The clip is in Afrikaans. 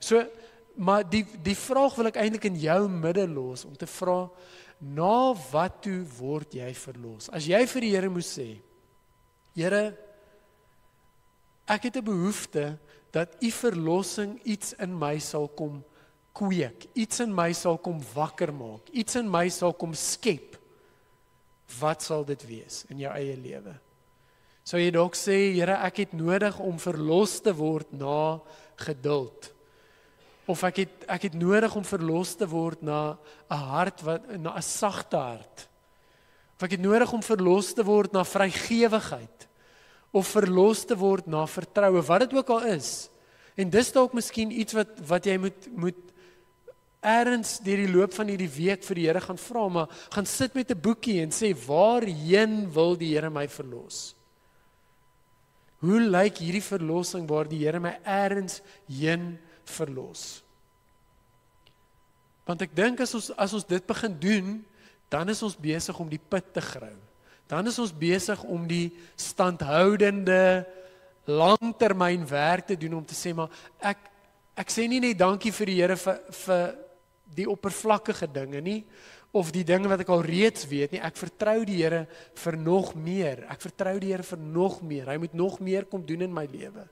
So, maar die vraag wil ek eintlik in jou midde los, om te vra, na wat toe word jy verlos? As jy vir die Here moes sê, Here, ek het 'n behoefte dat u verlossing iets in my sal kom kweek, iets in my sal kom wakker maak, iets in my sal kom skep. Wat sal dit wees in jou eie lewe? Sou jy dalk sê, Here, ek het nodig om verlos te word na geduld. Of ek het nodig om verlos te word na 'n hart na 'n sagte hart. Of ek het nodig om verlos te word na vrygewigheid. Of verlos te word na vertroue, wat dit ook al is. En dis dalk miskien iets wat jy moet ergens deur die loop van hierdie week vir die Here gaan vra, maar gaan sit met 'n boekie en sê, waarheen wil die Here my verlos? Hoe lyk hierdie verlossing waar die Here my ergens heen verlos? Want ek dink as ons dit begin doen, dan is ons besig om die put te grou. Dan is ons besig om die standhoudende, langtermyn werk te doen om te sê, maar ek sê nie net dankie vir die Here vir die oppervlakkige dinge nie, of die dinge wat ek al reeds weet nie, ek vertrou die Here vir nog meer, ek vertrou die Here vir nog meer, hy moet nog meer kom doen in my lewe.